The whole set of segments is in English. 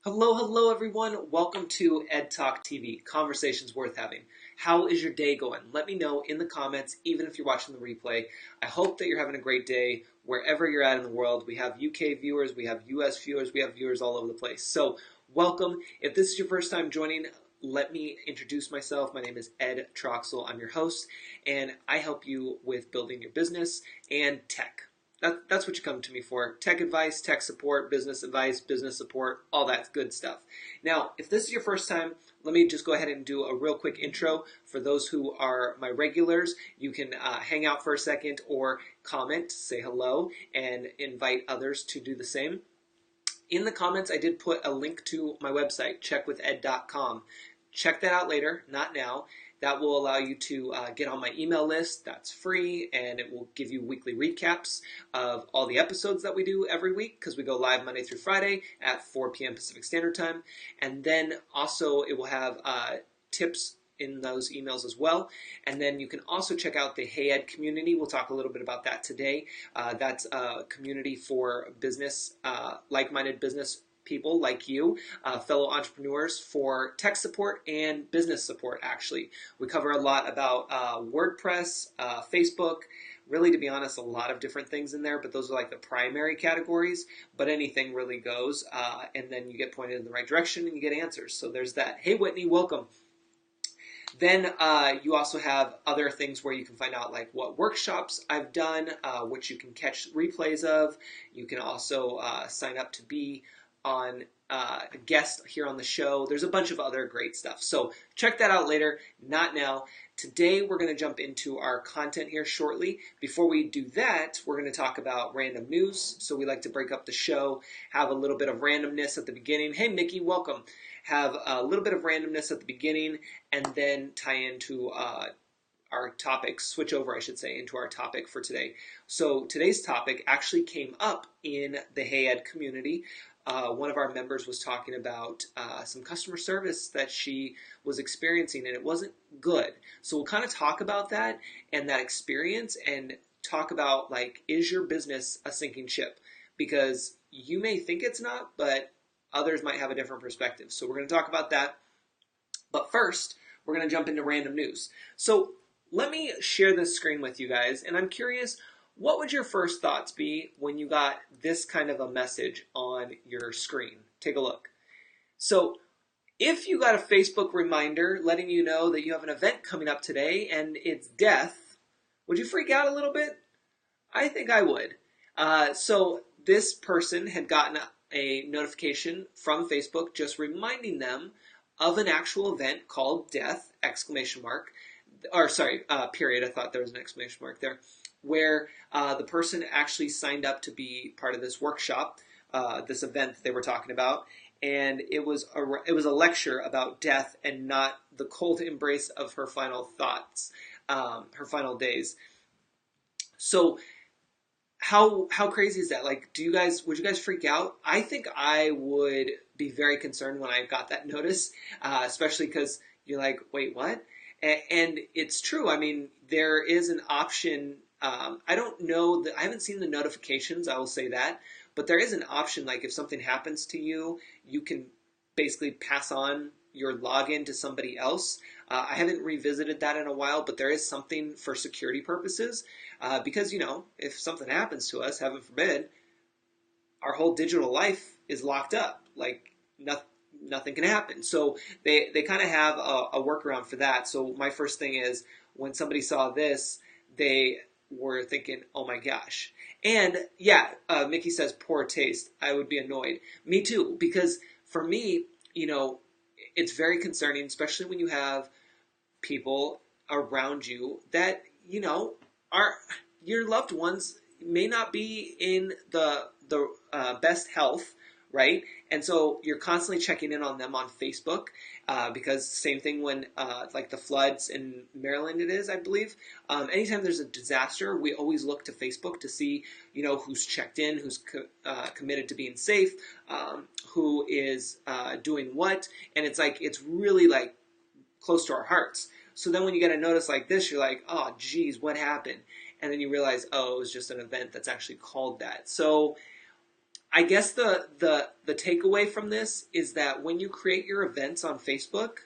Hello, hello, everyone. Welcome to Ed Talk TV, conversations worth having. How is your day going? Let me know in the comments, even if you're watching the replay. I hope that you're having a great day wherever you're at in the world. We have UK viewers, we have US viewers, we have viewers all over the place. So, welcome. If this is your first time joining, let me introduce myself. My name is Ed Troxel. I'm your host, and I help you with building your business and tech. That's what you come to me for. Tech advice, tech support, business advice, business support, all that good stuff. Now, if this is your first time, let me just go ahead and do a real quick intro. For those who are my regulars, you can hang out for a second or comment, say hello, and invite others to do the same. In the comments, I did put a link to my website, checkwithed.com. Check that out later, not now. That will allow you to get on my email list. That's free, and it will give you weekly recaps of all the episodes that we do every week because we go live Monday through Friday at 4 p.m. Pacific Standard Time. And then also it will have tips in those emails as well. And then you can also check out the Hey Ed community. We'll talk a little bit about that today. That's a community for business, like-minded business people like you, fellow entrepreneurs, for tech support and business support, actually. We cover a lot about WordPress, Facebook, really, to be honest, a lot of different things in there, but those are like the primary categories, but anything really goes, and then you get pointed in the right direction and you get answers. So there's that. Hey, Whitney, welcome. Then you also have other things where you can find out like what workshops I've done, which you can catch replays of. You can also sign up to be on a guest here on the show. There's a bunch of other great stuff. So check that out later, not now. Today we're going to jump into our content here shortly. Before we do that, we're going to talk about random news. So we like to break up the show, have a little bit of randomness at the beginning. Hey, Mickey, welcome. Have a little bit of randomness at the beginning, and then tie into our topic, switch over, I should say, into our topic for today. So today's topic actually came up in the Hey Ed community. One of our members was talking about some customer service that she was experiencing, and it wasn't good. So we'll kind of talk about that and that experience, and talk about, like, is your business a sinking ship? Because you may think it's not, but others might have a different perspective. So we're going to talk about that. But first, we're going to jump into random news. So let me share this screen with you guys, and I'm curious, what would your first thoughts be when you got this kind of a message on your screen? Take a look. So if you got a Facebook reminder letting you know that you have an event coming up today and it's death, would you freak out a little bit? I think I would. So this person had gotten a notification from Facebook just reminding them of an actual event called death, exclamation mark, or sorry, period. I thought there was an exclamation mark there, where the person actually signed up to be part of this workshop, this event that they were talking about, and it was a lecture about death and not the cold embrace of her final thoughts, her final days. So how crazy is that? Like, would you guys freak out? I think I would be very concerned when I got that notice, especially because you're like, wait, what? And it's true. I mean, there is an option. I don't know that I haven't seen the notifications. I will say that, but there is an option. Like, if something happens to you, you can basically pass on your login to somebody else. I haven't revisited that in a while, but there is something for security purposes, because, if something happens to us, heaven forbid, our whole digital life is locked up. Like, nothing can happen. So they kind of have a workaround for that. So my first thing is, when somebody saw this, they were thinking, oh my gosh. And yeah, Mickey says poor taste. I would be annoyed. Me too, because for me, it's very concerning, especially when you have people around you that, are your loved ones may not be in the best health, right? And so you're constantly checking in on them on Facebook, because same thing when like the floods in Maryland, it is, I believe. Anytime there's a disaster, we always look to Facebook to see, who's checked in, who's committed to being safe, who is doing what, and it's really like close to our hearts. So then when you get a notice like this, you're like, oh, geez, what happened? And then you realize, oh, it was just an event that's actually called that. So I guess the takeaway from this is that when you create your events on Facebook,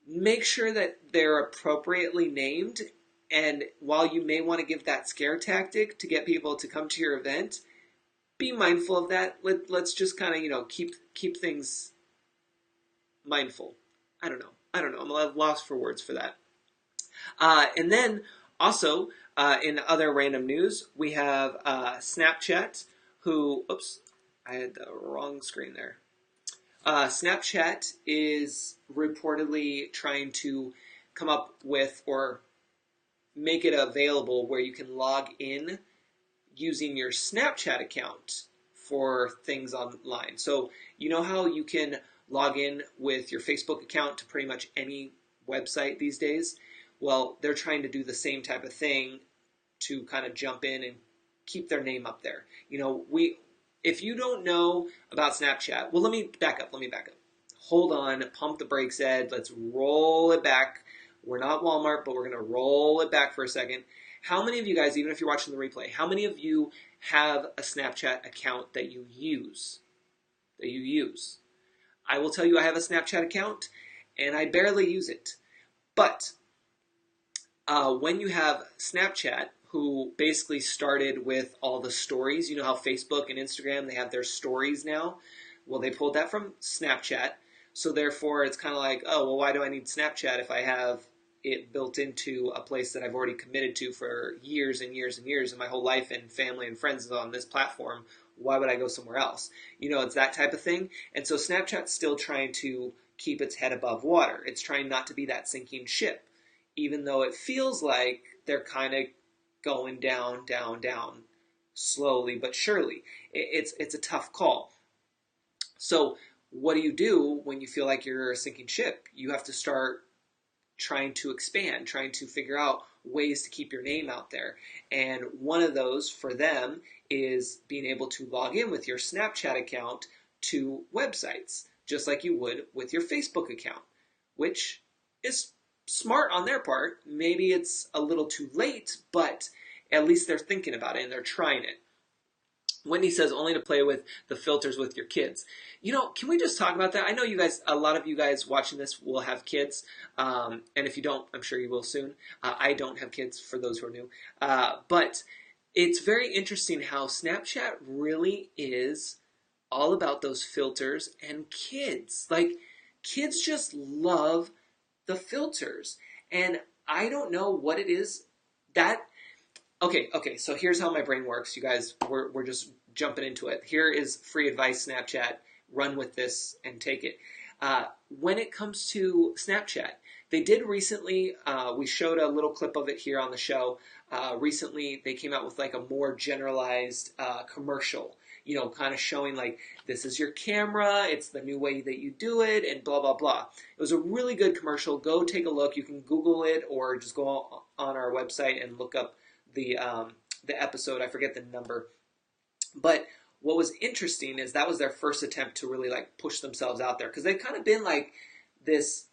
make sure that they're appropriately named. And while you may want to give that scare tactic to get people to come to your event, be mindful of that. Let's just kind of keep things mindful. I don't know. I'm a little lost for words for that. And then also in other random news, we have Snapchat, who oops, I had the wrong screen there. Snapchat is reportedly trying to come up with or make it available where you can log in using your Snapchat account for things online. So you know how you can log in with your Facebook account to pretty much any website these days? Well, they're trying to do the same type of thing to kind of jump in and keep their name up there. If you don't know about Snapchat, well, let me back up. Hold on, pump the brakes, Ed. Let's roll it back. We're not Walmart, but we're going to roll it back for a second. How many of you guys, even if you're watching the replay, how many of you have a Snapchat account that you use? I will tell you I have a Snapchat account, and I barely use it. But when you have Snapchat, who basically started with all the stories, you know how Facebook and Instagram, they have their stories now? Well, they pulled that from Snapchat. So therefore, it's kind of like, oh, well, why do I need Snapchat if I have it built into a place that I've already committed to for years and years and years, and my whole life and family and friends is on this platform? Why would I go somewhere else? It's that type of thing. And so Snapchat's still trying to keep its head above water. It's trying not to be that sinking ship, even though it feels like they're kind of going down, slowly but surely. It's a tough call. So what do you do when you feel like you're a sinking ship? You have to start trying to expand, trying to figure out ways to keep your name out there. And one of those for them is being able to log in with your Snapchat account to websites, just like you would with your Facebook account, which is smart on their part. Maybe it's a little too late, but at least they're thinking about it and they're trying it. Wendy says only to play with the filters with your kids. Can we just talk about that? I know you guys, a lot of you guys watching this will have kids. And if you don't, I'm sure you will soon. I don't have kids, for those who are new. But it's very interesting how Snapchat really is all about those filters and kids. Like, kids just love the filters. And I don't know what it is that... Okay, so here's how my brain works, you guys. We're just jumping into it. Here is free advice, Snapchat. Run with this and take it. When it comes to Snapchat, they did recently, we showed a little clip of it here on the show. Recently, they came out with like a more generalized commercial, kind of showing like, this is your camera, it's the new way that you do it, and blah, blah, blah. It was a really good commercial. Go take a look. You can Google it or just go on our website and look up the episode. I forget the number. But what was interesting is that was their first attempt to really like push themselves out there, because they've kind of been like this,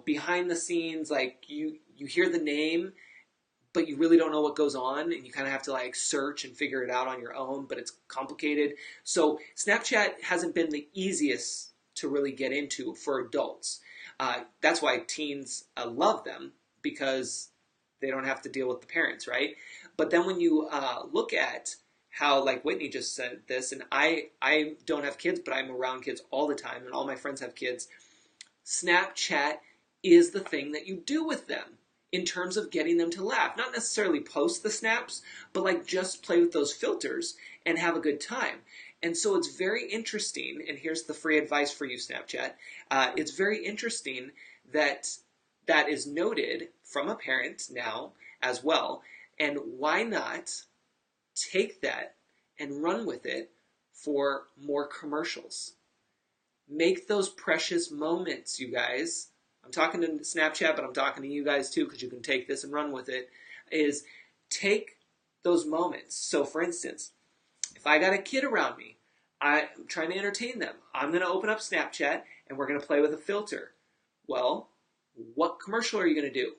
behind the scenes, like you hear the name, but you really don't know what goes on, and you kind of have to like search and figure it out on your own, but it's complicated. So Snapchat hasn't been the easiest to really get into for adults. That's why teens love them, because they don't have to deal with the parents, right? But then when you look at how, like Whitney just said this, and I don't have kids, but I'm around kids all the time, and all my friends have kids. Snapchat is the thing that you do with them in terms of getting them to laugh. Not necessarily post the snaps, but like just play with those filters and have a good time. And so it's very interesting, and here's the free advice for you, Snapchat. It's very interesting that that is noted from a parent now as well. And why not take that and run with it for more commercials? Make those precious moments, you guys. I'm talking to Snapchat, but I'm talking to you guys too, because you can take this and run with it. Is take those moments. So for instance, if I got a kid around me, I'm trying to entertain them, I'm going to open up Snapchat and we're going to play with a filter. Well, what commercial are you going to do?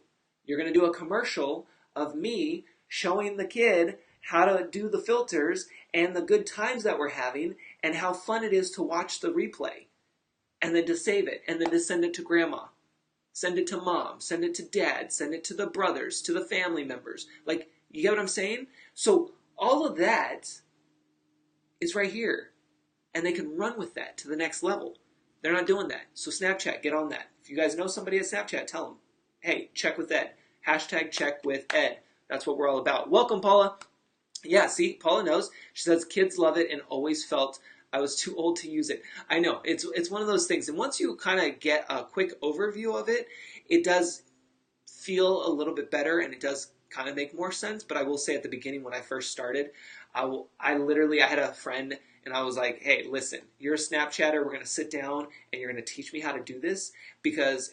You're going to do a commercial of me showing the kid how to do the filters and the good times that we're having and how fun it is to watch the replay and then to save it and then to send it to grandma, send it to mom, send it to dad, send it to the brothers, to the family members. Like, you get what I'm saying? So all of that is right here. And they can run with that to the next level. They're not doing that. So Snapchat, get on that. If you guys know somebody at Snapchat, tell them, hey, check with Ed. Hashtag check with Ed. That's what we're all about. Welcome, Paula. Yeah, see, Paula knows. She says kids love it and always felt I was too old to use it. I know, it's one of those things. And once you kind of get a quick overview of it, it does feel a little bit better and it does kind of make more sense. But I will say at the beginning when I first started, I had a friend and I was like, hey, listen, you're a Snapchatter. We're going to sit down and you're going to teach me how to do this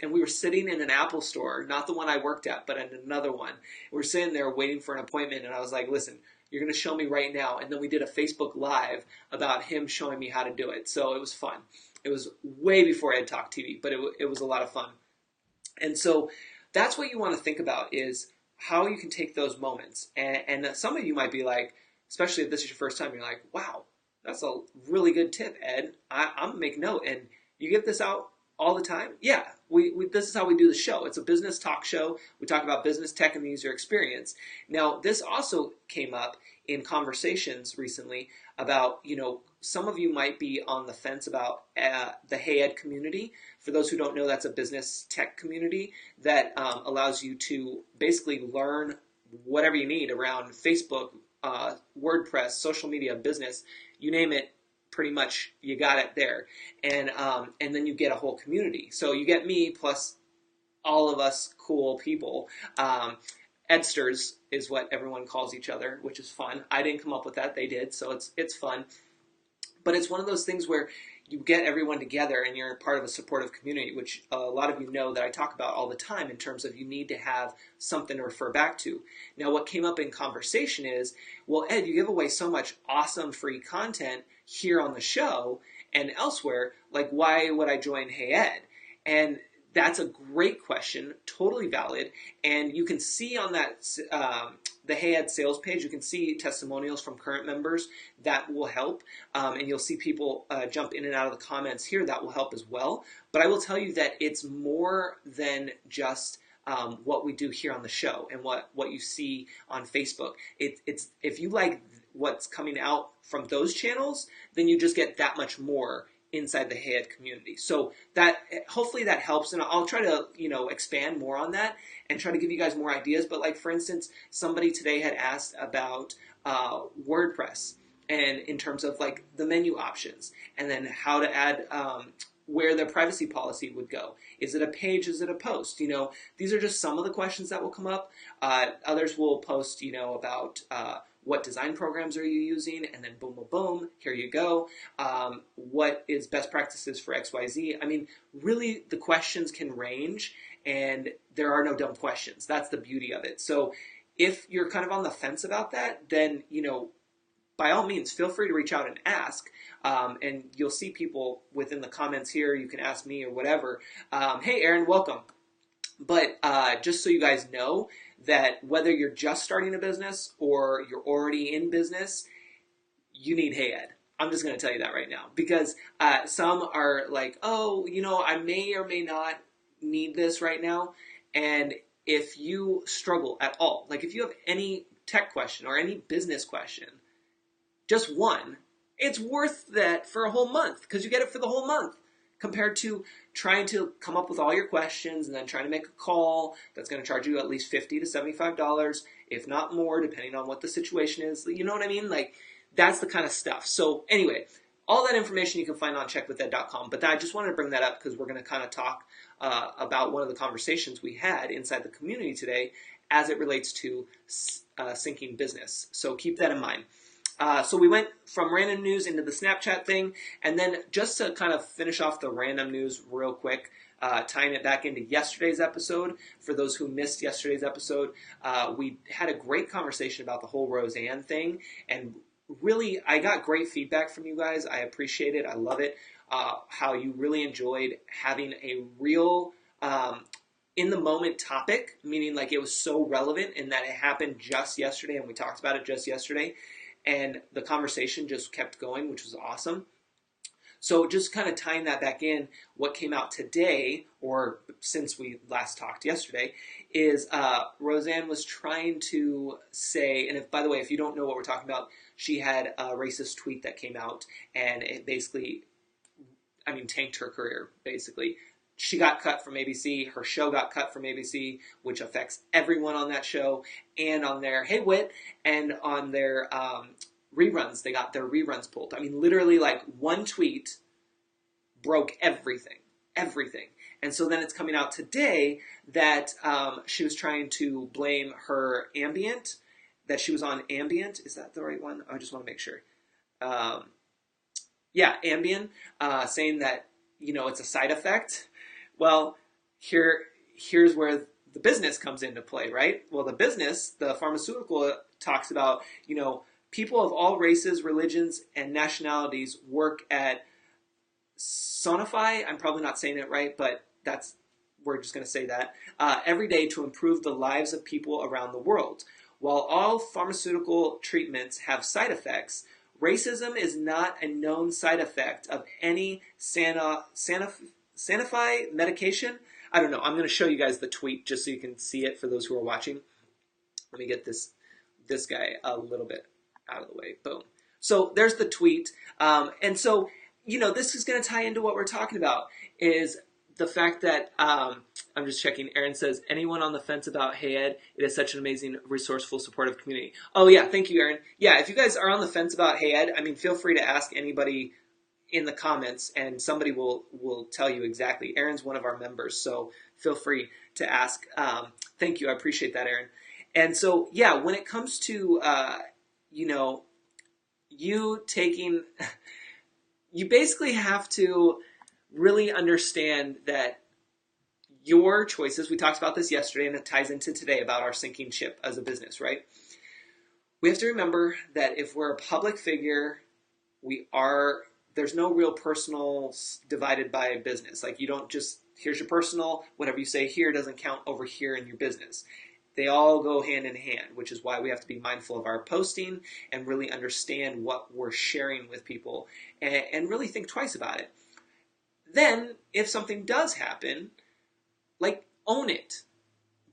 and we were sitting in an Apple store, not the one I worked at, but in another one. We're sitting there waiting for an appointment and I was like, listen, you're going to show me right now. And then we did a Facebook Live about him showing me how to do it. So it was fun. It was way before Ed Talk TV, but it was a lot of fun. And so that's what you want to think about is how you can take those moments. And some of you might be like, especially if this is your first time, you're like, wow, that's a really good tip, Ed. I'm going to make note. And you get this out all the time? Yeah, this is how we do the show. It's a business talk show. We talk about business, tech, and the user experience. Now, this also came up in conversations recently about, some of you might be on the fence about the Hey Ed community. For those who don't know, that's a business tech community that allows you to basically learn whatever you need around Facebook, WordPress, social media, business, you name it. Pretty much you got it there. And then you get a whole community. So you get me plus all of us cool people. Edsters is what everyone calls each other, which is fun. I didn't come up with that. They did. So it's fun. But it's one of those things where you get everyone together and you're part of a supportive community, which a lot of you know that I talk about all the time in terms of you need to have something to refer back to. Now, what came up in conversation is, well, Ed, you give away so much awesome free content here on the show and elsewhere, like why would I join Hey Ed? And that's a great question, totally valid. And you can see on that the Hey Ed sales page, you can see testimonials from current members that will help. And you'll see people jump in and out of the comments here that will help as well. But I will tell you that it's more than just what we do here on the show and what you see on Facebook. It's if you like what's coming out from those channels, then you just get that much more inside the Hey Ed community. So that hopefully that helps, and I'll try to expand more on that and try to give you guys more ideas. But like for instance, somebody today had asked about WordPress and in terms of like the menu options and then how to add where the privacy policy would go. Is it a page? Is it a post? These are just some of the questions that will come up. Others will post about what design programs are you using? And then boom, boom, boom, here you go. What is best practices for XYZ? I mean, really, the questions can range, and there are no dumb questions. That's the beauty of it. So if you're kind of on the fence about that, then, by all means, feel free to reach out and ask. And you'll see people within the comments here. You can ask me or whatever. Hey, Aaron, welcome. But just so you guys know that whether you're just starting a business or you're already in business, you need Hey Ed. I'm just going to tell you that right now. Because some are like, oh, I may or may not need this right now. And if you struggle at all, like if you have any tech question or any business question, just one, it's worth that for a whole month because you get it for the whole month. Compared to trying to come up with all your questions and then trying to make a call that's going to charge you at least $50 to $75, if not more, depending on what the situation is. You know what I mean? Like, that's the kind of stuff. So anyway, all that information you can find on checkwithed.com. But I just wanted to bring that up because we're going to kind of talk about one of the conversations we had inside the community today as it relates to syncing business. So keep that in mind. So we went from random news into the Snapchat thing, and then just to kind of finish off the random news real quick, tying it back into yesterday's episode, for those who missed yesterday's episode, we had a great conversation about the whole Roseanne thing, and really, I got great feedback from you guys. I appreciate it. I love it. How you really enjoyed having a real in the moment topic, meaning like it was so relevant in that it happened just yesterday and we talked about it just yesterday, and the conversation just kept going, which was awesome. So just kind of tying that back in, what came out today, or since we last talked yesterday, is Roseanne was trying to say, and if, by the way, if you don't know what we're talking about, she had a racist tweet that came out, and it basically, I mean, tanked her career, basically. She got cut from ABC. Her show got cut from ABC, which affects everyone on that show, and on their Hey Wit, and on their reruns. They got their reruns pulled. I mean, literally, like one tweet broke everything, everything. And so then it's coming out today that she was trying to blame her Ambient, that she was on Ambient. Is that the right one? I just want to make sure. Yeah, Ambien, saying that, you know, it's a side effect. Well, here's where the business comes into play, right? Well, the business, the pharmaceutical, talks about, you know, people of all races, religions, and nationalities work at Sonify. I'm probably not saying it right, but we're just going to say that, every day to improve the lives of people around the world. While all pharmaceutical treatments have side effects, racism is not a known side effect of any Sanofi medication. I don't know. I'm going to show you guys the tweet just so you can see it for those who are watching. Let me get this guy a little bit out of the way. Boom. So there's the tweet. And so, you know, this is going to tie into what we're talking about, is the fact that, I'm just checking, Aaron says, anyone on the fence about Hey Ed, it is such an amazing, resourceful, supportive community. Oh yeah, thank you, Aaron. Yeah, if you guys are on the fence about Hey Ed, I mean, feel free to ask anybody in the comments and somebody will tell you exactly. Aaron's one of our members, so feel free to ask. Thank you, I appreciate that, Aaron. And so, yeah, when it comes to, you know, you basically have to really understand that your choices, we talked about this yesterday and it ties into today about our sinking ship as a business, right? We have to remember that if we're a public figure, there's no real personal divided by business. Like, you don't just, here's your personal, whatever you say here doesn't count over here in your business. They all go hand in hand, which is why we have to be mindful of our posting and really understand what we're sharing with people and really think twice about it. Then, if something does happen, like, own it.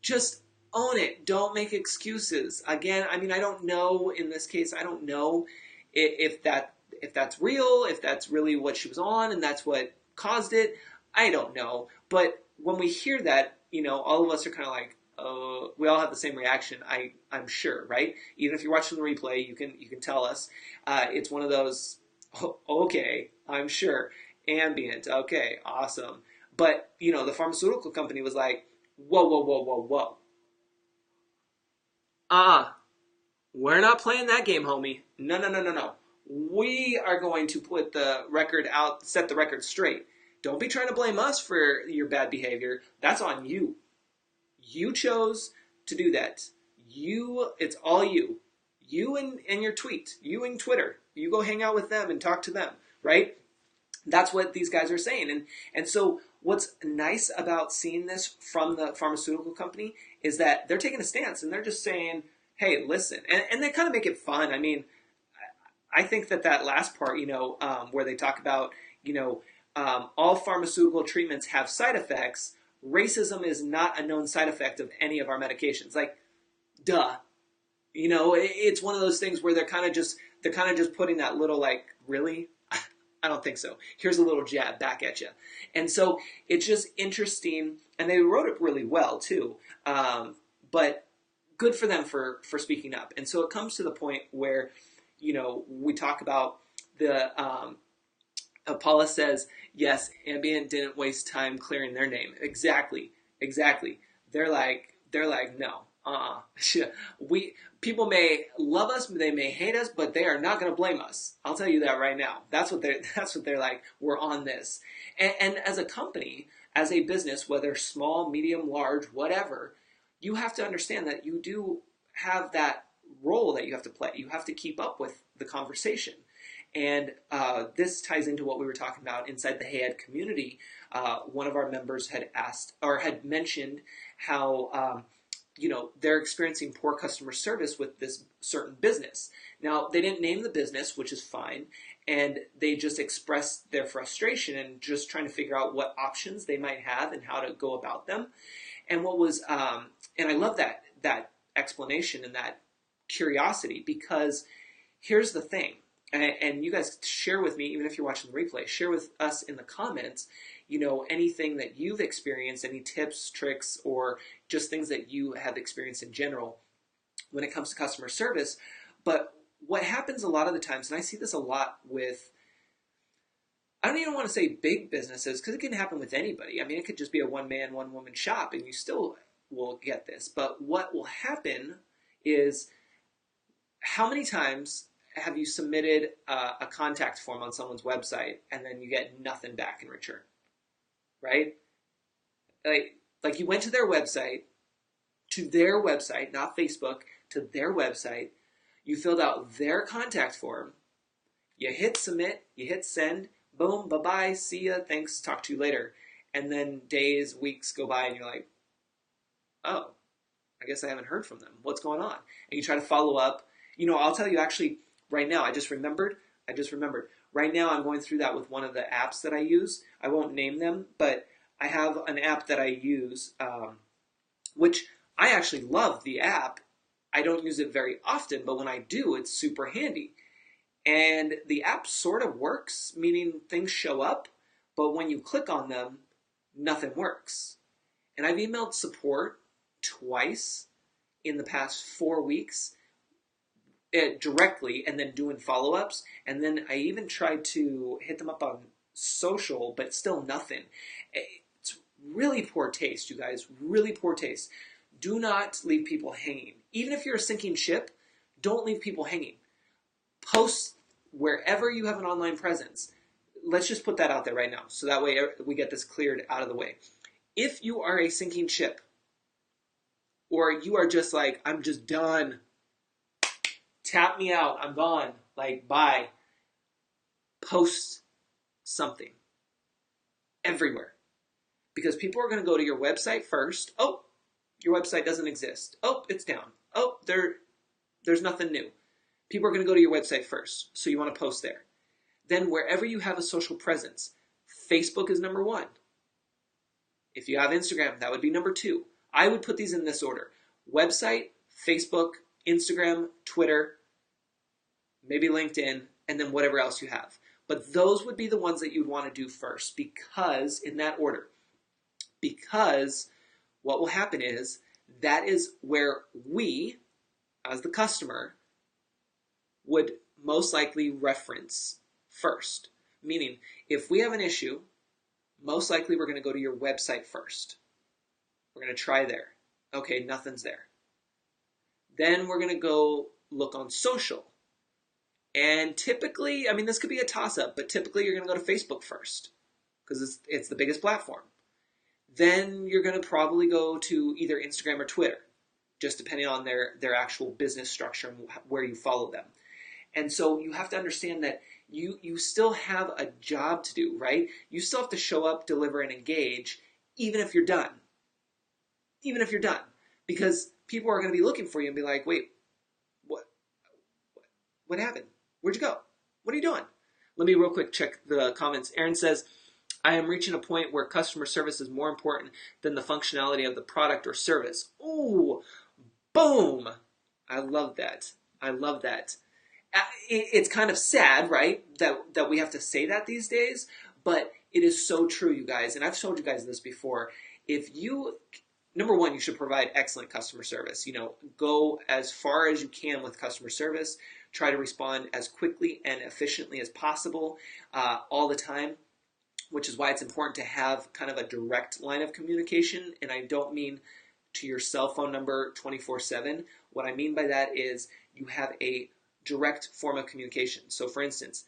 Just own it. Don't make excuses. Again, I mean, I don't know, in this case, I don't know if that's real, if that's really what she was on and that's what caused it. I don't know. But when we hear that, you know, all of us are kind of like, we all have the same reaction, I'm sure, right? Even if you're watching the replay, you can tell us. It's one of those, okay, I'm sure. Ambient, okay, awesome. But, you know, the pharmaceutical company was like, whoa, whoa, whoa, whoa, whoa. We're not playing that game, homie. No, no, no, no, no. We are going to put the record out, set the record straight. Don't be trying to blame us for your bad behavior. That's on you. You chose to do that. It's all you. You and your tweet. You and Twitter. You go hang out with them and talk to them, right? That's what these guys are saying. And so what's nice about seeing this from the pharmaceutical company is that they're taking a stance and they're just saying, hey, listen. And they kind of make it fun. I mean, I think that last part, you know, where they talk about, you know, all pharmaceutical treatments have side effects. Racism is not a known side effect of any of our medications. Like, duh. You know, it's one of those things where they're kind of just putting that little, like, really? I don't think so. Here's a little jab back at you. And so it's just interesting, and they wrote it really well too. But good for them for speaking up. And so it comes to the point where, you know, we talk about the Paula says, yes, Ambient didn't waste time clearing their name. Exactly. They're like, no. People may love us, they may hate us, but they are not going to blame us. I'll tell you that right now. That's what they're like. We're on this. And as a company, as a business, whether small, medium, large, whatever, you have to understand that you do have that role that you have to play. You have to keep up with the conversation. And this ties into what we were talking about inside the Hey Ed community. One of our members had asked or had mentioned how they're experiencing poor customer service with this certain business. Now, they didn't name the business, which is fine, and they just expressed their frustration and just trying to figure out what options they might have and how to go about them. And what was and I love that explanation and that curiosity, because here's the thing, and you guys share with me, even if you're watching the replay, share with us in the comments, anything that you've experienced, any tips, tricks, or just things that you have experienced in general when it comes to customer service. But what happens a lot of the times, and I see this a lot with, I don't even want to say big businesses, because it can happen with anybody. I mean, it could just be a one-man, one-woman shop, and you still will get this. But what will happen is, how many times have you submitted a contact form on someone's website and then you get nothing back in return, right? Like you went to their website, not Facebook, to their website, you filled out their contact form, you hit submit, you hit send, boom, bye-bye, see ya, thanks, talk to you later. And then days, weeks go by and you're like, oh, I guess I haven't heard from them. What's going on? And you try to follow up. I'll tell you actually right now, I just remembered. Right now I'm going through that with one of the apps that I use. I won't name them, but I have an app that I use, which I actually love the app. I don't use it very often, but when I do, it's super handy. And the app sort of works, meaning things show up, but when you click on them, nothing works. And I've emailed support twice in the past 4 weeks directly, and then doing follow-ups. And then I even tried to hit them up on social, but still nothing. It's really poor taste, you guys, really poor taste. Do not leave people hanging. Even if you're a sinking ship, don't leave people hanging. Post wherever you have an online presence. Let's just put that out there right now, so that way we get this cleared out of the way. If you are a sinking ship, or you are just like, I'm just done, tap me out, I'm gone, like, bye, post something everywhere. Because people are going to go to your website first. Oh, your website doesn't exist. Oh, it's down. Oh, there's nothing new. People are going to go to your website first, so you want to post there. Then wherever you have a social presence, Facebook is number 1. If you have Instagram, that would be number 2. I would put these in this order: website, Facebook, Instagram, Twitter, maybe LinkedIn, and then whatever else you have. But those would be the ones that you'd want to do first, because, in that order, because what will happen is, that is where we, as the customer, would most likely reference first. Meaning, if we have an issue, most likely we're going to go to your website first. We're going to try there. Okay, nothing's there. Then we're going to go look on social. And typically, I mean, this could be a toss-up, but typically you're going to go to Facebook first, because it's the biggest platform. Then you're going to probably go to either Instagram or Twitter, just depending on their actual business structure and where you follow them. And so you have to understand that you still have a job to do, right? You still have to show up, deliver, and engage, even if you're done. Even if you're done. Because people are going to be looking for you and be like, wait, what happened? Where'd you go? What are you doing? Let me real quick check the comments. Aaron says, I am reaching a point where customer service is more important than the functionality of the product or service. Ooh, boom. I love that. I love that. It's kind of sad, right, that we have to say that these days, but it is so true, you guys. And I've told you guys this before. Number 1, you should provide excellent customer service. Go as far as you can with customer service. Try to respond as quickly and efficiently as possible all the time, which is why it's important to have kind of a direct line of communication. And I don't mean to your cell phone number 24/7. What I mean by that is you have a direct form of communication. So for instance,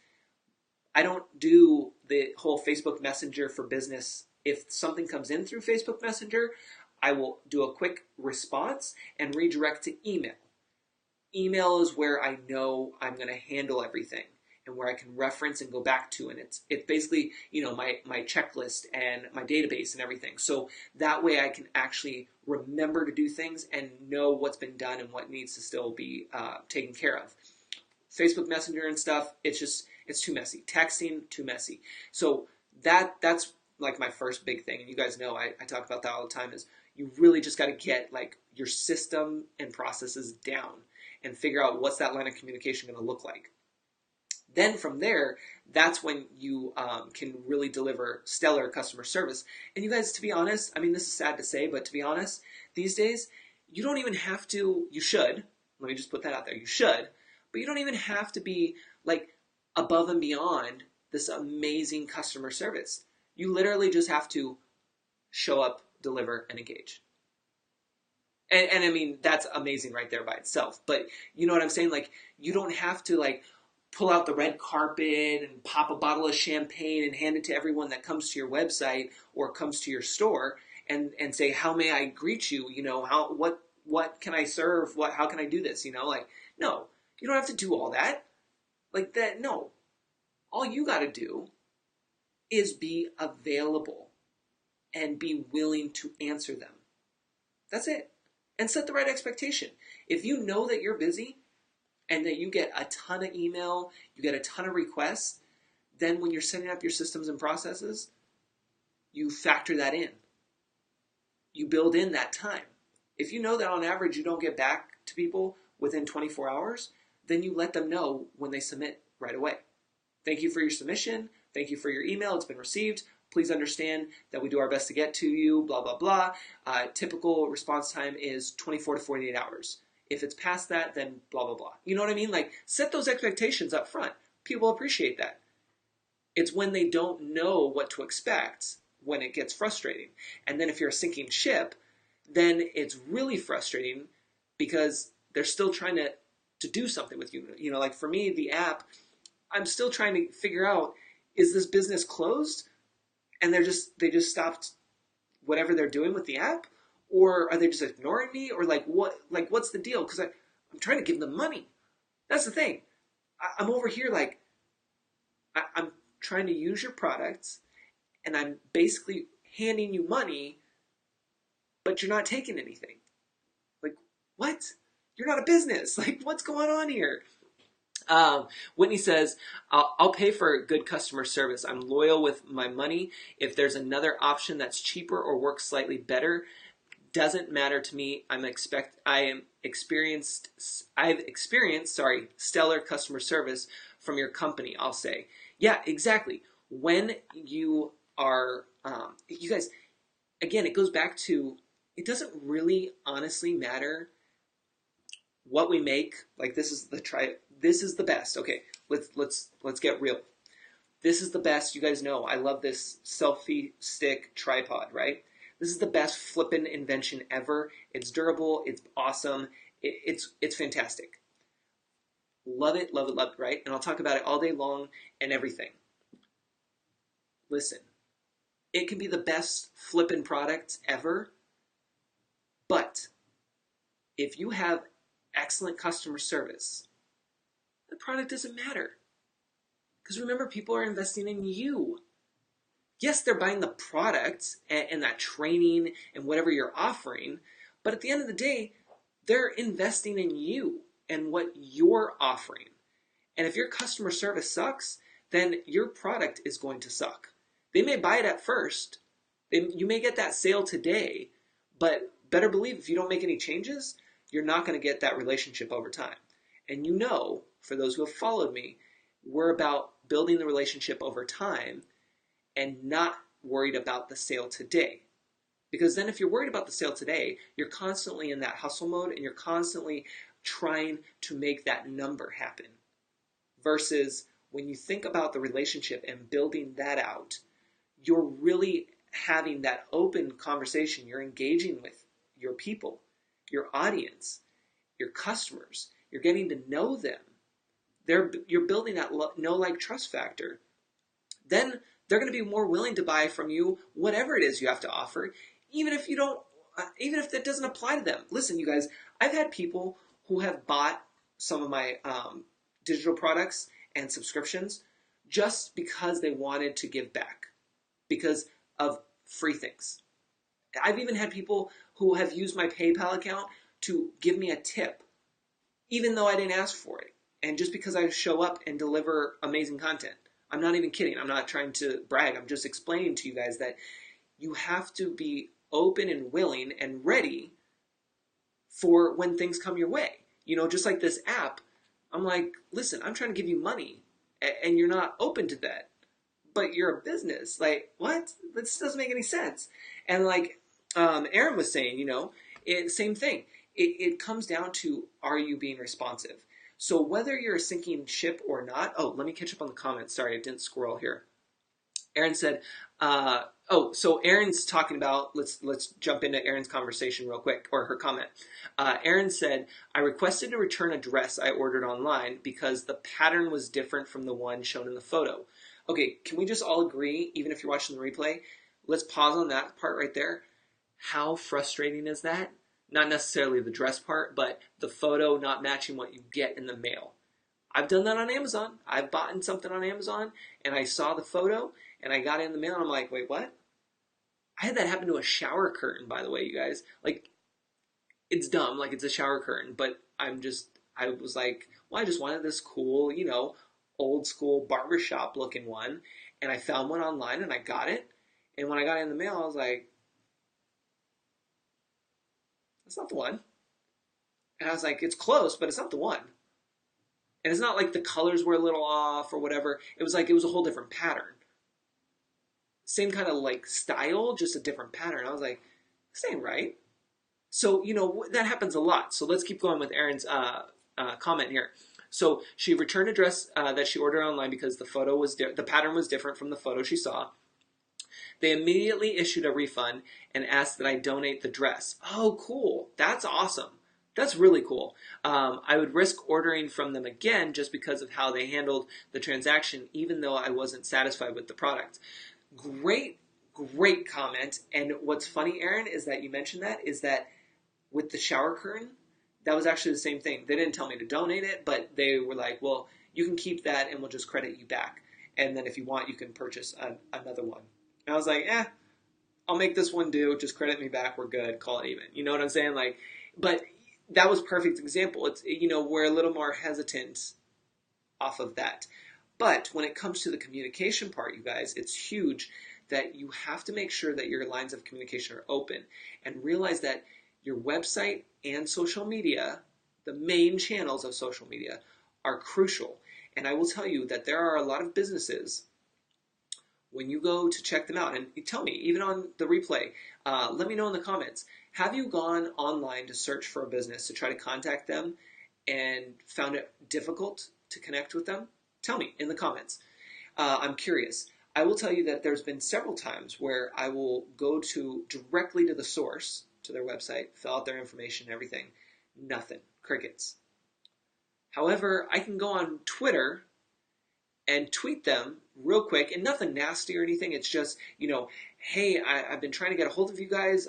I don't do the whole Facebook Messenger for business. If something comes in through Facebook Messenger, I will do a quick response and redirect to email. Email is where I know I'm going to handle everything. and where I can reference and go back to. And it's basically, my checklist and my database and everything. So that way I can actually remember to do things and know what's been done and what needs to still be taken care of. Facebook Messenger and stuff, it's too messy. Texting, too messy. So that's like my first big thing. And you guys know I talk about that all the time, is you really just got to get like your system and processes down and figure out what's that line of communication going to look like. Then from there, that's when you can really deliver stellar customer service. And you guys, to be honest, I mean, this is sad to say, but to be honest, these days, you don't even have to, you should, let me just put that out there, you should, but you don't even have to be like above and beyond this amazing customer service. You literally just have to show up, deliver, and engage. And I mean, that's amazing right there by itself. But you know what I'm saying? Like, you don't have to like pull out the red carpet and pop a bottle of champagne and hand it to everyone that comes to your website or comes to your store and say, how may I greet you? What can I serve? How can I do this? Like, no, you don't have to do all that. Like that, no. All you got to do is be available and be willing to answer them. That's it. And set the right expectation. If you know that you're busy and that you get a ton of email, you get a ton of requests, then when you're setting up your systems and processes, you factor that in. You build in that time. If you know that on average you don't get back to people within 24 hours, then you let them know when they submit right away. Thank you for your submission. Thank you for your email. It's been received. Please understand that we do our best to get to you, blah, blah, blah. Typical response time is 24 to 48 hours. If it's past that, then blah, blah, blah. You know what I mean? Like, set those expectations up front. People appreciate that. It's when they don't know what to expect when it gets frustrating. And then if you're a sinking ship, then it's really frustrating because they're still trying to do something with you. Like for me, the app, I'm still trying to figure out, is this business closed? And they just stopped whatever they're doing with the app? Or are they just ignoring me? Or what's the deal? Because I'm trying to give them money. That's the thing. I'm over here like, I'm trying to use your products and I'm basically handing you money, but you're not taking anything. Like, what? You're not a business. Like, what's going on here? Whitney says, I'll pay for good customer service. I'm loyal with my money. If there's another option that's cheaper or works slightly better, doesn't matter to me. I've experienced stellar customer service from your company, I'll say. Yeah, exactly. When you are, you guys, again, it goes back to, it doesn't really honestly matter what we make. Like, this is the best. Okay, let's get real. This is the best. You guys know I love this selfie stick tripod, right? This is the best flippin' invention ever. It's durable. It's awesome. It's fantastic. Love it, love it, love it, right? And I'll talk about it all day long and everything. Listen, it can be the best flippin' product ever, but if you have excellent customer service, the product doesn't matter. Because remember, people are investing in you. Yes, they're buying the product and that training and whatever you're offering, but at the end of the day, they're investing in you and what you're offering. And if your customer service sucks, then your product is going to suck. They may buy it at first. You may get that sale today, but better believe if you don't make any changes, you're not going to get that relationship over time. And for those who have followed me, we're about building the relationship over time and not worried about the sale today. Because then if you're worried about the sale today, you're constantly in that hustle mode and you're constantly trying to make that number happen. Versus when you think about the relationship and building that out, you're really having that open conversation. You're engaging with your people, your audience, your customers. You're getting to know them. You're building that know, like, trust factor. Then they're going to be more willing to buy from you whatever it is you have to offer, even if that doesn't apply to them. Listen, you guys, I've had people who have bought some of my digital products and subscriptions just because they wanted to give back because of free things. I've even had people who have used my PayPal account to give me a tip, even though I didn't ask for it. And just because I show up and deliver amazing content. I'm not even kidding. I'm not trying to brag. I'm just explaining to you guys that you have to be open and willing and ready for when things come your way. Just like this app, I'm like, listen, I'm trying to give you money and you're not open to that, but you're a business. Like, what? This doesn't make any sense. And like Aaron was saying, same thing. It comes down to, are you being responsive? So whether you're a sinking ship or not, let me catch up on the comments. Sorry, I didn't scroll here. Aaron said, so Aaron's talking about, let's jump into Aaron's conversation real quick, or her comment. Aaron said, I requested to return a dress I ordered online because the pattern was different from the one shown in the photo. Okay, can we just all agree, even if you're watching the replay, let's pause on that part right there. How frustrating is that? Not necessarily the dress part, but the photo not matching what you get in the mail. I've done that on Amazon. I've bought something on Amazon, and I saw the photo, and I got it in the mail, and I'm like, wait, what? I had that happen to a shower curtain, by the way, you guys. Like, it's dumb, like it's a shower curtain, but I was like, well, I just wanted this cool, old school barbershop looking one, and I found one online, and I got it, and when I got it in the mail, I was like, that's not the one. And I was like, it's close, but it's not the one. And it's not like the colors were a little off or whatever. It was a whole different pattern. Same kind of like style, just a different pattern. I was like, this ain't right. So, that happens a lot. So let's keep going with Aaron's comment here. So she returned a dress that she ordered online because the pattern was different from the photo she saw. They immediately issued a refund and asked that I donate the dress. Oh, cool. That's awesome. That's really cool. I would risk ordering from them again just because of how they handled the transaction, even though I wasn't satisfied with the product. Great comment. And what's funny, Aaron, is that you mentioned is that with the shower curtain, that was actually the same thing. They didn't tell me to donate it, but they were like, well, you can keep that and we'll just credit you back. And then if you want, you can purchase another one. And I was like, I'll make this one do. Just credit me back. We're good. Call it even. You know what I'm saying? But that was a perfect example. It's, we're a little more hesitant off of that. But when it comes to the communication part, you guys, it's huge that you have to make sure that your lines of communication are open and realize that your website and social media, the main channels of social media, are crucial. And I will tell you that there are a lot of businesses, when you go to check them out, and tell me, even on the replay, let me know in the comments, have you gone online to search for a business to try to contact them and found it difficult to connect with them? Tell me in the comments. I'm curious. I will tell you that there's been several times where I will go directly to the source, to their website, fill out their information, everything. Nothing. Crickets. However, I can go on Twitter and tweet them real quick, and nothing nasty or anything. It's just, hey, I've been trying to get a hold of you guys.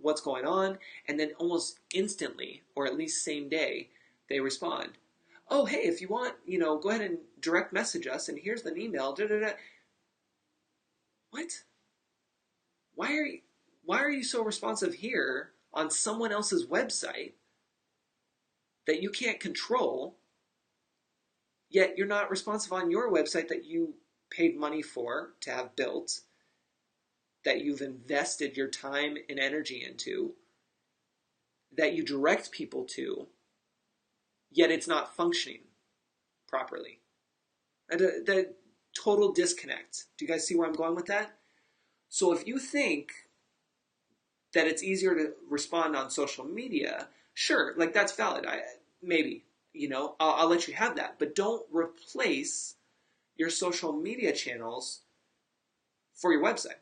What's going on? And then almost instantly, or at least same day, they respond. Oh, hey, if you want, go ahead and direct message us, and here's an email. Da, da, da. What? Why are you so responsive here on someone else's website that you can't control, yet you're not responsive on your website that you paid money for to have built, that you've invested your time and energy into, that you direct people to, yet it's not functioning properly? The total disconnect. Do you guys see where I'm going with that? So if you think that it's easier to respond on social media, sure, that's valid. Maybe, I'll let you have that. But don't replace your social media channels for your website.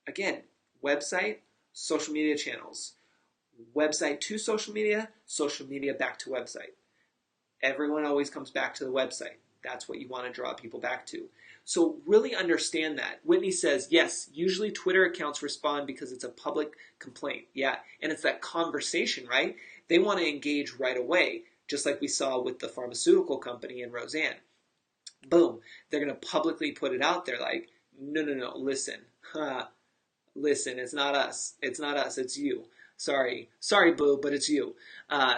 Again, website, social media channels. Website to social media back to website. Everyone always comes back to the website. That's what you want to draw people back to. So really understand that. Whitney says, yes, usually Twitter accounts respond because it's a public complaint. Yeah, and it's that conversation, right? They want to engage right away, just like we saw with the pharmaceutical company and Roseanne. Boom. They're going to publicly put it out there like, no, no, no, listen. Listen, it's not us. It's not us. It's you. Sorry, boo, but it's you.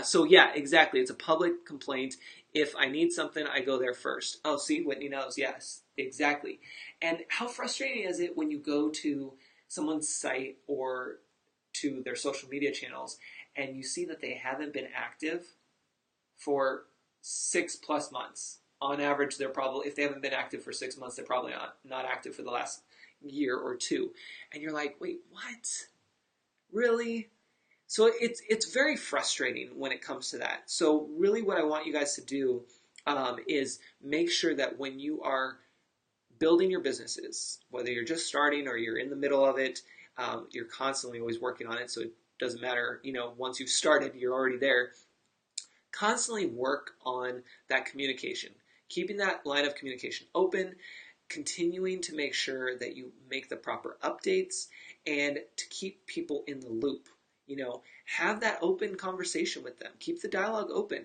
So yeah, exactly. It's a public complaint. If I need something, I go there first. Oh, see, Whitney knows. Yes, exactly. And how frustrating is it when you go to someone's site or to their social media channels and you see that they haven't been active for 6+ months? On average, they're probably, if they haven't been active for 6 months, they're probably not active for the last year or two. And you're like, wait, what? Really? So it's very frustrating when it comes to that. So really what I want you guys to do is make sure that when you are building your businesses, whether you're just starting or you're in the middle of it, you're constantly always working on it. So it doesn't matter, once you've started, you're already there. Constantly work on that communication, keeping that line of communication open, continuing to make sure that you make the proper updates and to keep people in the loop. Have that open conversation with them. Keep the dialogue open.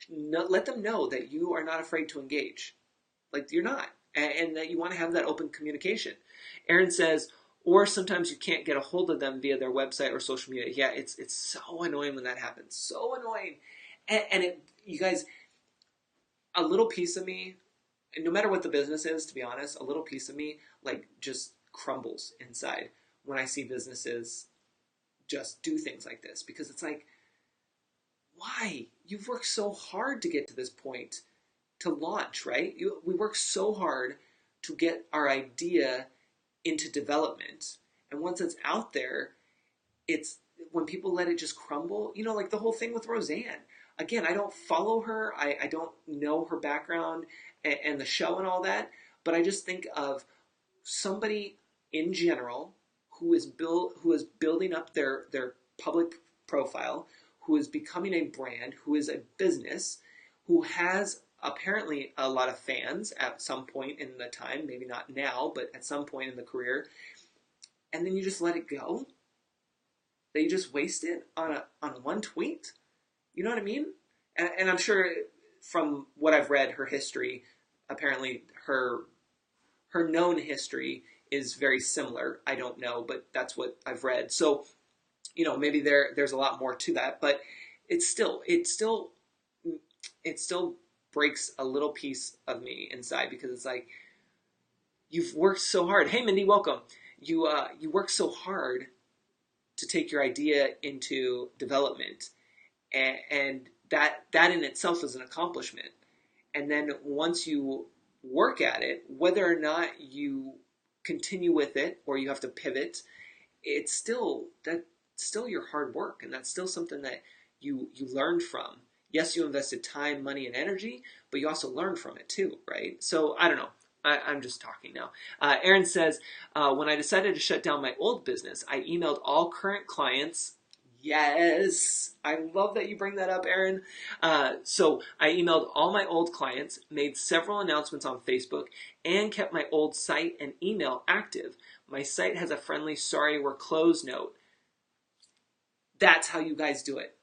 Let them know that you are not afraid to engage. Like you're not. And that you want to have that open communication. Aaron says, or sometimes you can't get a hold of them via their website or social media. Yeah, it's so annoying when that happens. So annoying. And you guys, a little piece of me, and no matter what the business is, to be honest, a little piece of me like just crumbles inside when I see businesses just do things like this, because it's like, why? You've worked so hard to get to this point to launch, right? We work so hard to get our idea into development, and once it's out there, it's when people let it just crumble. Like the whole thing with Roseanne. Again, I don't follow her. I don't know her background and the show and all that, but I just think of somebody in general who is building up their public profile, who is becoming a brand, who is a business, who has apparently a lot of fans at some point in the time, maybe not now, but at some point in the career, and then you just let it go. That you just waste it on one tweet. You know what I mean? And I'm sure from what I've read, her history, apparently her known history is very similar. I don't know, but that's what I've read. So, maybe there's a lot more to that, but it still breaks a little piece of me inside, because it's like, you've worked so hard. Hey, Mindy, welcome. You worked so hard to take your idea into development, and that in itself is an accomplishment. And then once you work at it, whether or not you continue with it or you have to pivot, it's still your hard work, and that's still something that you learned from. Yes, you invested time, money, and energy, but you also learned from it too, right? So I don't know. I'm just talking now. Aaron says, when I decided to shut down my old business, I emailed all current clients. Yes, I love that you bring that up, Aaron. So I emailed all my old clients, made several announcements on Facebook, and kept my old site and email active. My site has a friendly "sorry, we're closed" note. That's how you guys do it.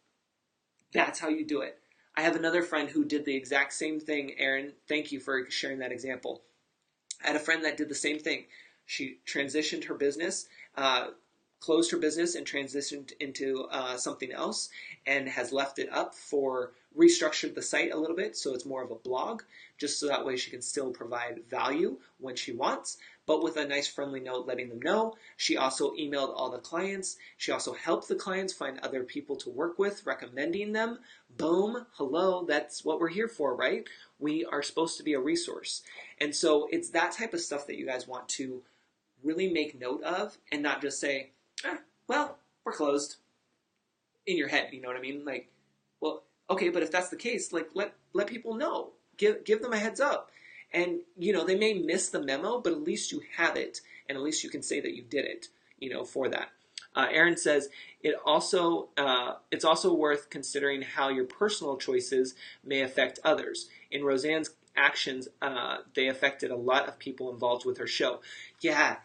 That's how you do it. I have another friend who did the exact same thing, Aaron. Thank you for sharing that example. I had a friend that did the same thing. She transitioned her business, closed her business and transitioned into something else, and has left it up for, restructured the site a little bit so it's more of a blog, just so that way she can still provide value when she wants, but with a nice friendly note letting them know. She also emailed all the clients. She also helped the clients find other people to work with, recommending them. Boom, hello, that's what we're here for, right? We are supposed to be a resource. And so it's that type of stuff that you guys want to really make note of, and not just say, well, we're closed in your head. You know what I mean? Like, well, okay, but if that's the case, like let people know. Give them a heads up. And, they may miss the memo, but at least you have it, and at least you can say that you did it, for that. Aaron says, it's also worth considering how your personal choices may affect others. In Roseanne's actions, they affected a lot of people involved with her show. Yeah,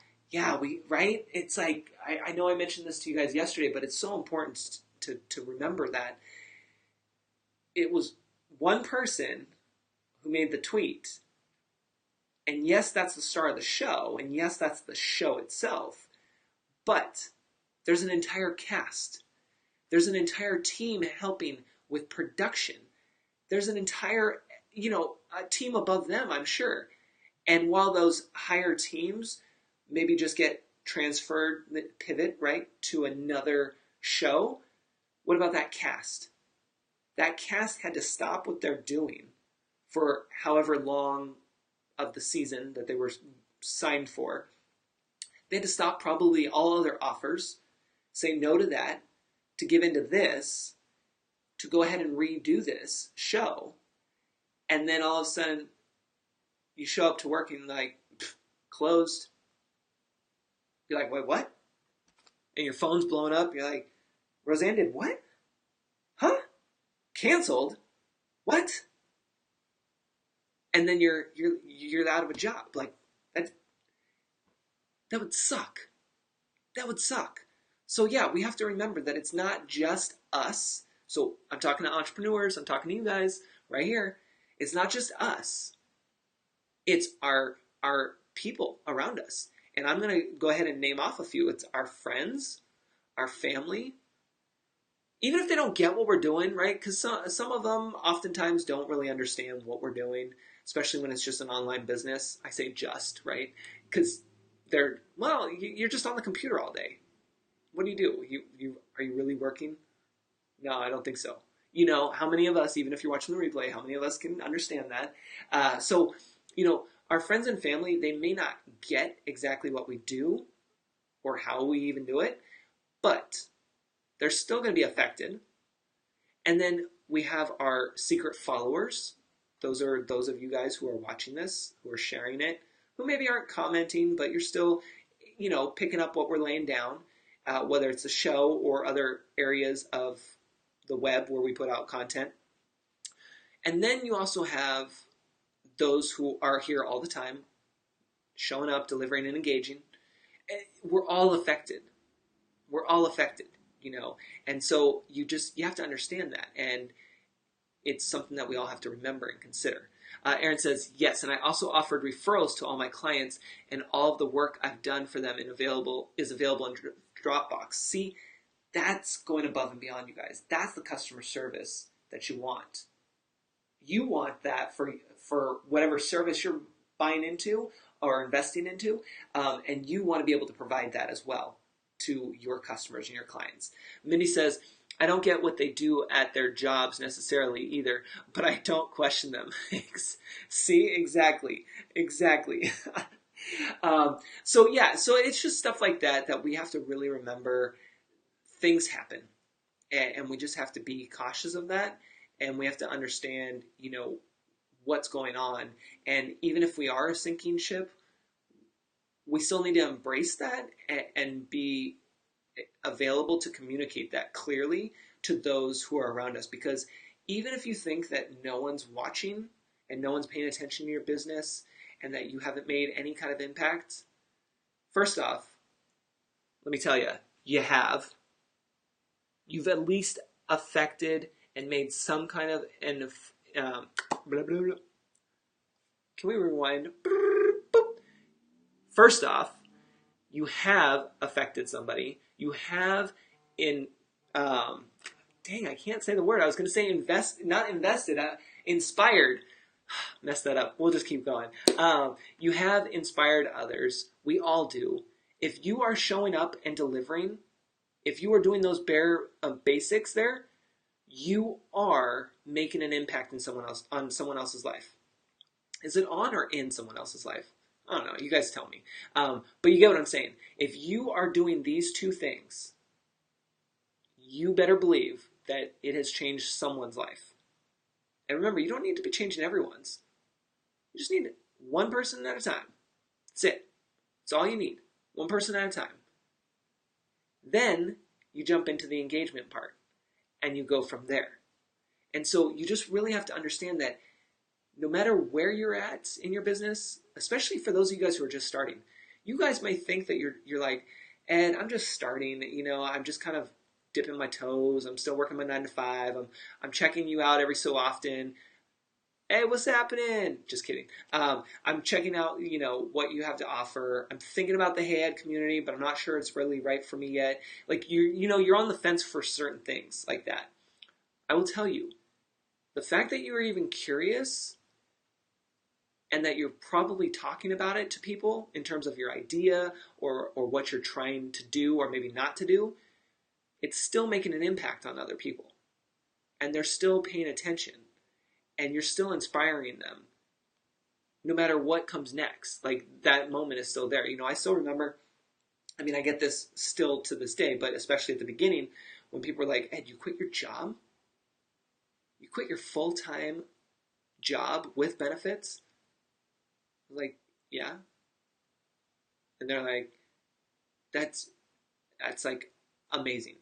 right? It's like, I know I mentioned this to you guys yesterday, but it's so important to remember that it was one person who made the tweet, And yes, that's the star of the show. And yes, that's the show itself. But there's an entire cast. There's an entire team helping with production. There's an entire, a team above them, I'm sure. And while those higher teams maybe just get transferred, pivot, right, to another show, what about that cast? That cast had to stop what they're doing for however long of the season that they were signed for. They had to stop probably all other offers, say no to that, to give into this, to go ahead and redo this show. And then all of a sudden, you show up to work and like, closed. You're like, wait, what? And your phone's blowing up. You're like, Roseanne did what? Huh? Canceled? What? And then you're out of a job. Like that would suck. That would suck. So yeah, we have to remember that it's not just us. So I'm talking to entrepreneurs. I'm talking to you guys right here. It's not just us. It's our people around us. And I'm going to go ahead and name off a few. It's our friends, our family. Even if they don't get what we're doing, right? Because some of them oftentimes don't really understand what we're doing, especially when it's just an online business. I say just, right? Because you're just on the computer all day. What do? Are you really working? No, I don't think so. How many of us, even if you're watching the replay, how many of us can understand that? So, our friends and family, they may not get exactly what we do or how we even do it, but they're still going to be affected. And then we have our secret followers. Those are those of you guys who are watching this, who are sharing it, who maybe aren't commenting, but you're still, picking up what we're laying down, whether it's a show or other areas of the web where we put out content. And then you also have those who are here all the time, showing up, delivering, and engaging. We're all affected. We're all affected, And so you have to understand that. And it's something that we all have to remember and consider. Aaron says, yes, and I also offered referrals to all my clients, and all of the work I've done for them is available in Dropbox. See, that's going above and beyond, you guys. That's the customer service that you want. You want that for whatever service you're buying into or investing into, and you want to be able to provide that as well to your customers and your clients. Mindy says, I don't get what they do at their jobs necessarily either, but I don't question them. See, exactly. So it's just stuff like that we have to really remember. Things happen, and we just have to be cautious of that, and we have to understand, what's going on. And even if we are a sinking ship, we still need to embrace that and be available to communicate that clearly to those who are around us. Because even if you think that no one's watching and no one's paying attention to your business and that you haven't made any kind of impact, first off, let me tell you, you have. You've at least affected and made some kind of blah, blah, blah. Can we rewind? First off, you have affected somebody. You have I can't say the word. I was going to say inspired. Messed that up. We'll just keep going. You have inspired others. We all do. If you are showing up and delivering, if you are doing those bare basics there, you are making an impact on someone else's life. Is it on or in someone else's life? I don't know. You guys tell me. But you get what I'm saying. If you are doing these two things, you better believe that it has changed someone's life. And remember, you don't need to be changing everyone's. You just need one person at a time. That's it. That's all you need. One person at a time. Then you jump into the engagement part and you go from there. And so you just really have to understand that no matter where you're at in your business, especially for those of you guys who are just starting, you guys may think that you're like, Ed, I'm just starting, I'm just kind of dipping my toes. I'm still working my 9 to 5. I'm checking you out every so often. Hey, what's happening? Just kidding. I'm checking out, what you have to offer. I'm thinking about the Hey Ed community, but I'm not sure it's really right for me yet. Like you're on the fence for certain things like that. I will tell you, the fact that you're even curious and that you're probably talking about it to people in terms of your idea or what you're trying to do or maybe not to do, it's still making an impact on other people. And they're still paying attention and you're still inspiring them no matter what comes next. Like that moment is still there. I still remember, I get this still to this day, but especially at the beginning when people were like, Ed, you quit your job? You quit your full-time job with benefits? I was like, yeah. And they're like, that's like amazing.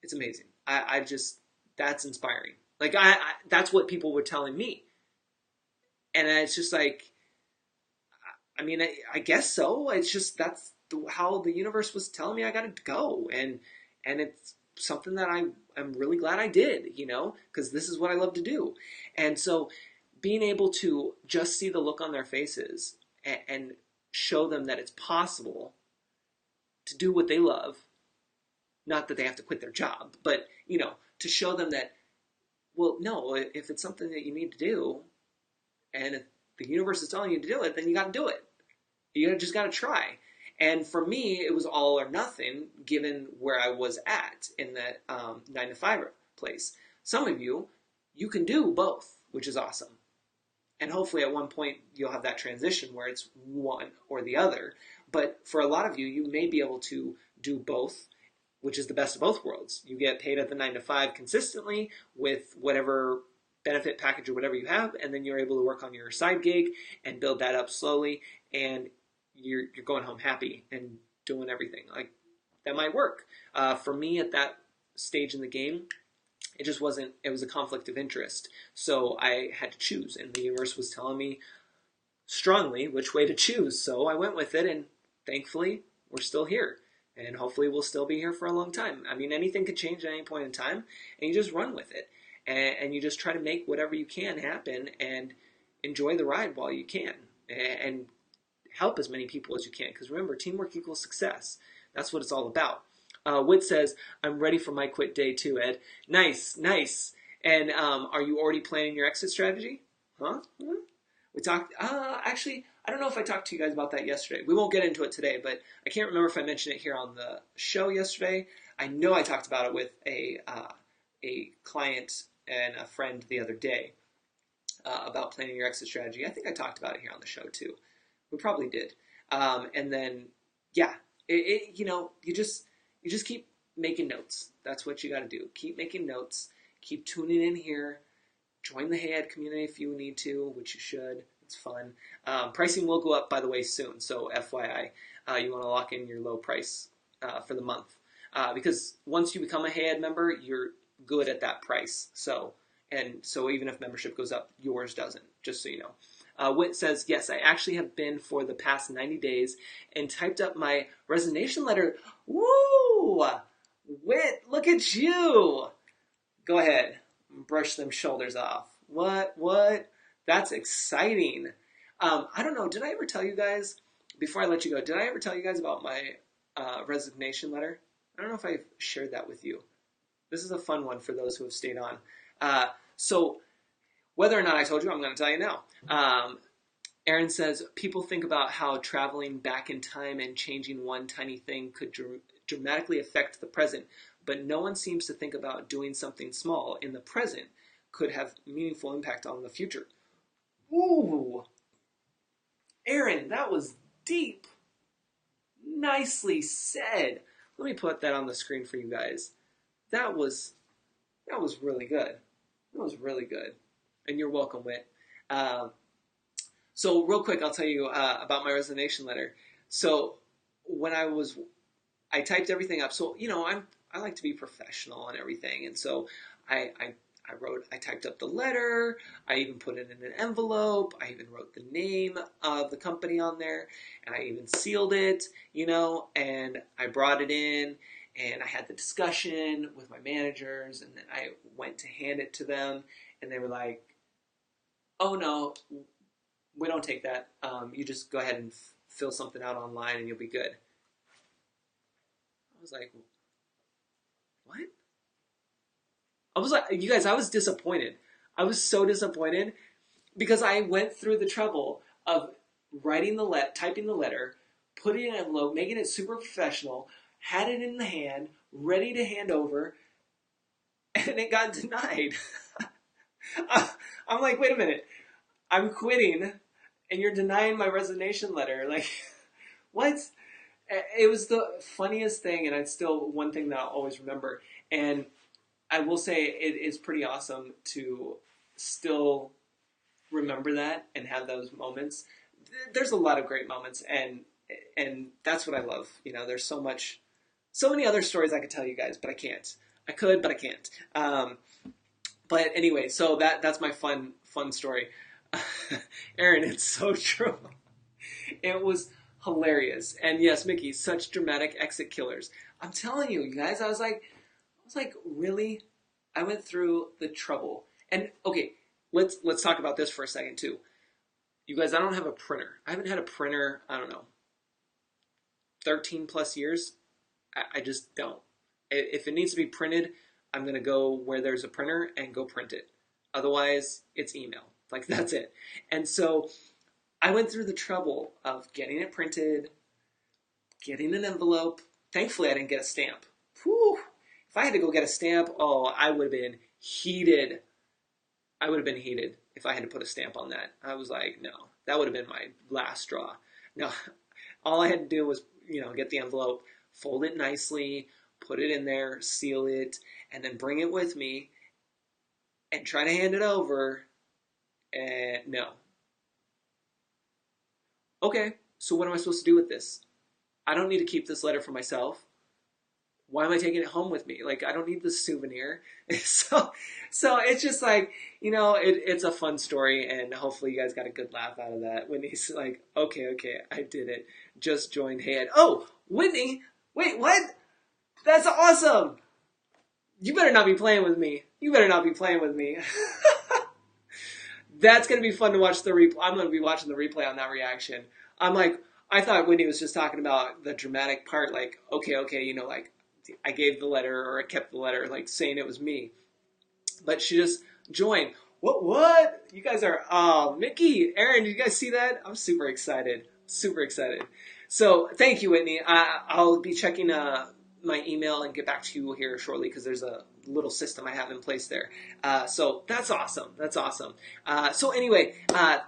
It's amazing. I just, that's inspiring. Like that's what people were telling me. And it's just like, I guess so. It's just that's how the universe was telling me I got to go, and it's something that I'm really glad I did, because this is what I love to do, and so being able to just see the look on their faces and show them that it's possible to do what they love, not that they have to quit their job, but to show them that, well, no, if it's something that you need to do, and if the universe is telling you to do it, then you got to do it. You just got to try. And for me, it was all or nothing given where I was at in that 9 to 5 place. Some of you can do both, which is awesome. And hopefully at one point you'll have that transition where it's one or the other. But for a lot of you, you may be able to do both, which is the best of both worlds. You get paid at the 9 to 5 consistently with whatever benefit package or whatever you have, and then you're able to work on your side gig and build that up slowly, and you're going home happy and doing everything. Like that might work. For me at that stage in the game, it just wasn't. It was a conflict of interest, so I had to choose, and the universe was telling me strongly which way to choose. So I went with it, and thankfully we're still here. And hopefully we'll still be here for a long time. Anything could change at any point in time, and you just run with it. And you just try to make whatever you can happen and enjoy the ride while you can. And help as many people as you can. Because remember, teamwork equals success. That's what it's all about. Whit says, I'm ready for my quit day too, Ed. Nice, nice. And are you already planning your exit strategy? Huh? We talked, actually, I don't know if I talked to you guys about that yesterday. We won't get into it today, but I can't remember if I mentioned it here on the show yesterday. I know I talked about it with a client and a friend the other day about planning your exit strategy. I think I talked about it here on the show too. We probably did. And then, yeah, you just keep making notes. That's what you got to do. Keep making notes. Keep tuning in here. Join the Hey Ed community if you need to, which you should. It's fun. Pricing will go up, by the way, soon. So FYI, you want to lock in your low price for the month. Because once you become a Hey Ed member, you're good at that price. So even if membership goes up, yours doesn't, just so you know. Whit says, yes, I actually have been for the past 90 days and typed up my resignation letter. Woo! Whit, look at you. Go ahead. Brush them shoulders off. What? That's exciting. I don't know. Did I ever tell you guys, before I let you go, did I ever tell you guys about my resignation letter? I don't know if I've shared that with you. This is a fun one for those who have stayed on. So whether or not I told you, I'm going to tell you now. Aaron says, people think about how traveling back in time and changing one tiny thing could dramatically affect the present, but no one seems to think about doing something small in the present could have meaningful impact on the future. Ooh, Aaron, that was deep. Nicely said. Let me put that on the screen for you guys. That was really good. That was really good. And you're welcome, Whit. So real quick, I'll tell you about my resignation letter. So when I typed everything up. So I like to be professional and everything, and so I typed up the letter. I even put it in an envelope. I even wrote the name of the company on there, and I even sealed it. And I brought it in. And I had the discussion with my managers, and then I went to hand it to them, and they were like, oh no, we don't take that. You just go ahead and fill something out online and you'll be good. I was like, what? I was like, you guys, I was disappointed. I was so disappointed because I went through the trouble of typing the letter, putting it in an envelope, making it super professional, had it in the hand, ready to hand over, and it got denied. I'm like, wait a minute, I'm quitting, and you're denying my resignation letter. Like, what? It was the funniest thing, and it's still one thing that I'll always remember. And I will say it is pretty awesome to still remember that and have those moments. There's a lot of great moments, and that's what I love. You know, there's so many other stories I could tell you guys, but I can't. I could, but I can't. But anyway, so that's my fun story. Aaron, it's so true. It was hilarious, and yes, Mickey, such dramatic exit killers. I'm telling you, you guys, I was like, really? I went through the trouble. And okay, let's talk about this for a second too. You guys, I don't have a printer. I haven't had a printer, I don't know, 13 plus years. I just don't. If it needs to be printed, I'm going to go where there's a printer and go print it. Otherwise, it's email. Like, that's it. And so I went through the trouble of getting it printed, getting an envelope. Thankfully, I didn't get a stamp. Whew. If I had to go get a stamp, oh, I would have been heated. I would have been heated if I had to put a stamp on that. I was like, no, that would have been my last straw. No, all I had to do was, get the envelope, fold it nicely, put it in there, seal it, and then bring it with me and try to hand it over. And no. Okay, so what am I supposed to do with this? I don't need to keep this letter for myself. Why am I taking it home with me? Like, I don't need this souvenir. So it's just like, it's a fun story, and hopefully you guys got a good laugh out of that when he's like, okay, I did it. Just joined Head. Oh, Whitney, wait, what? That's awesome. You better not be playing with me. That's going to be fun to watch the replay. I'm going to be watching the replay on that reaction. I'm like, I thought Whitney was just talking about the dramatic part, like, okay, like, I gave the letter or I kept the letter, like saying it was me. But she just joined. What? You guys are, Mickey, Aaron, did you guys see that? I'm super excited. So thank you, Whitney. I'll be checking my email and get back to you here shortly because there's a little system I have in place there. So that's awesome. So anyway,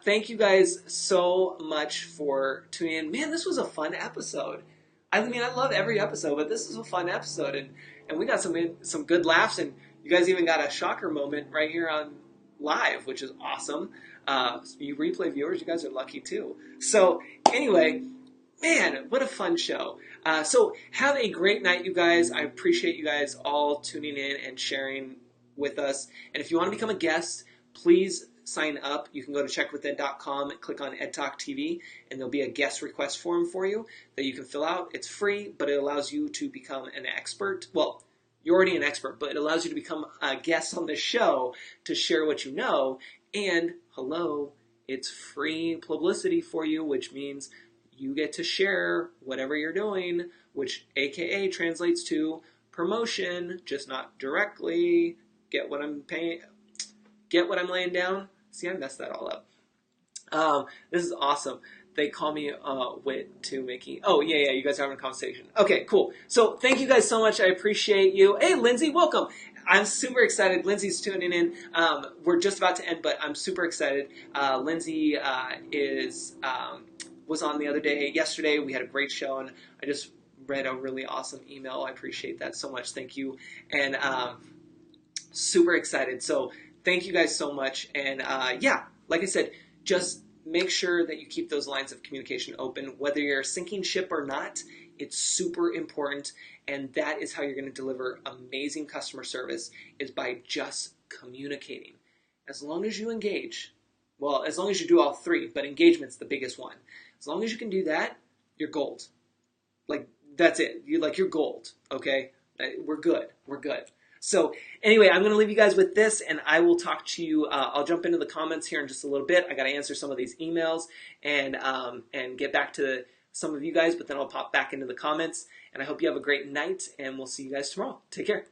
thank you guys so much for tuning in. Man, this was a fun episode. I mean, I love every episode, but this is a fun episode, and we got some good laughs, and you guys even got a shocker moment right here on live, which is awesome. You replay viewers, you guys are lucky too. So anyway, man, what a fun show. So have a great night, you guys. I appreciate you guys all tuning in and sharing with us. And if you want to become a guest, please sign up. You can go to checkwithed.com and click on EdTalk TV, and there'll be a guest request form for you that you can fill out. It's free, but it allows you to become an expert. Well, you're already an expert, but it allows you to become a guest on the show to share what you know. And hello, it's free publicity for you, which means you get to share whatever you're doing, which AKA translates to promotion, just not directly. Get what I'm laying down? See, I messed that all up. This is awesome. They call me Wit too, Mickey. Oh, yeah, you guys are having a conversation. Okay, cool. So thank you guys so much. I appreciate you. Hey, Lindsay, welcome. I'm super excited. Lindsay's tuning in. We're just about to end, but I'm super excited. Lindsay was on the other day. Yesterday, we had a great show, and I just read a really awesome email. I appreciate that so much. Thank you. And super excited. So thank you guys so much. And like I said, just make sure that you keep those lines of communication open. Whether you're sinking ship or not, it's super important. And that is how you're going to deliver amazing customer service, is by just communicating. As long as you engage, well, as long as you do all three, but engagement's the biggest one. As long as you can do that, you're gold. Like, that's it. You're gold, okay? We're good. So anyway, I'm going to leave you guys with this, and I will talk to you. I'll jump into the comments here in just a little bit. I got to answer some of these emails and get back to some of you guys, but then I'll pop back into the comments. And I hope you have a great night, and we'll see you guys tomorrow. Take care.